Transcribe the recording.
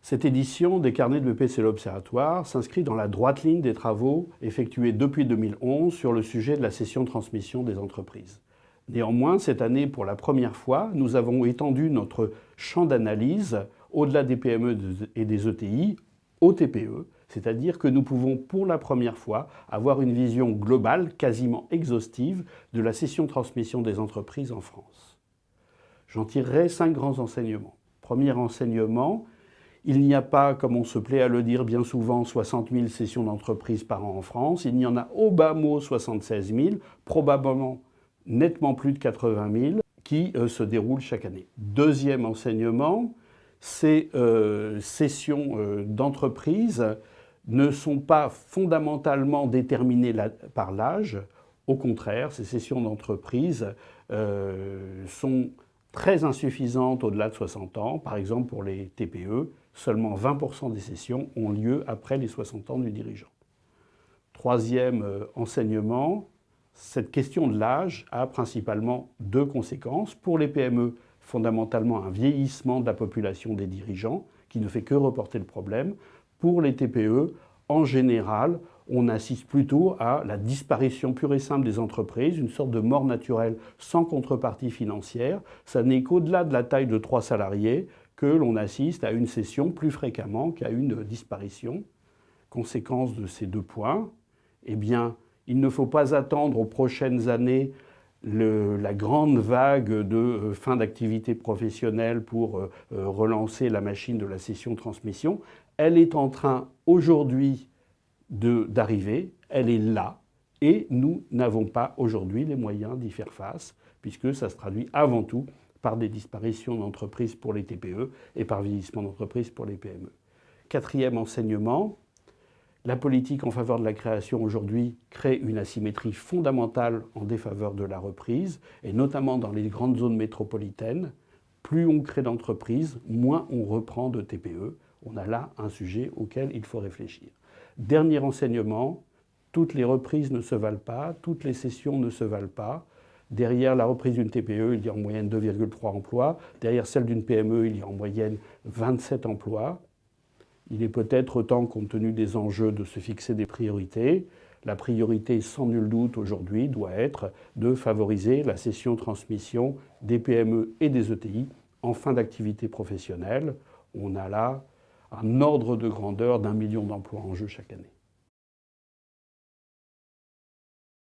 Cette édition des carnets de BPCE l'Observatoire s'inscrit dans la droite ligne des travaux effectués depuis 2011 sur le sujet de la cession-transmission des entreprises. Néanmoins, cette année, pour la première fois, nous avons étendu notre champ d'analyse au-delà des PME et des ETI aux TPE, c'est-à-dire que nous pouvons pour la première fois avoir une vision globale, quasiment exhaustive, de la cession-transmission des entreprises en France. J'en tirerai 5 grands enseignements. Premier enseignement, il n'y a pas, comme on se plaît à le dire bien souvent, 60 000 cessions d'entreprises par an en France. Il y en a au bas mot 76 000, probablement nettement plus de 80 000, qui se déroulent chaque année. Deuxième enseignement, ces cessions d'entreprises ne sont pas fondamentalement déterminées par l'âge. Au contraire, ces cessions d'entreprises sont très insuffisantes au-delà de 60 ans. Par exemple, pour les TPE, seulement 20% des cessions ont lieu après les 60 ans du dirigeant. Troisième enseignement, cette question de l'âge a principalement 2 conséquences. Pour les PME, fondamentalement un vieillissement de la population des dirigeants qui ne fait que reporter le problème. Pour les TPE, en général, on assiste plutôt à la disparition pure et simple des entreprises, une sorte de mort naturelle sans contrepartie financière. Ça n'est qu'au-delà de la taille de 3 salariés que l'on assiste à une cession plus fréquemment qu'à une disparition. Conséquence de ces 2 points, eh bien, il ne faut pas attendre aux prochaines années la grande vague de fin d'activité professionnelle pour relancer la machine de la cession-transmission. Elle est en train aujourd'hui d'arriver, elle est là, et nous n'avons pas aujourd'hui les moyens d'y faire face, puisque ça se traduit avant tout par des disparitions d'entreprises pour les TPE et par vieillissement d'entreprises pour les PME. Quatrième enseignement, la politique en faveur de la création aujourd'hui crée une asymétrie fondamentale en défaveur de la reprise, et notamment dans les grandes zones métropolitaines. Plus on crée d'entreprises, moins on reprend de TPE. On a là un sujet auquel il faut réfléchir. Dernier enseignement, toutes les reprises ne se valent pas, toutes les cessions ne se valent pas. Derrière la reprise d'une TPE, il y a en moyenne 2,3 emplois. Derrière celle d'une PME, il y a en moyenne 27 emplois. Il est peut-être temps, compte tenu des enjeux, de se fixer des priorités. La priorité, sans nul doute, aujourd'hui, doit être de favoriser la cession-transmission des PME et des ETI en fin d'activité professionnelle. On a là un ordre de grandeur d'1 million d'emplois en jeu chaque année.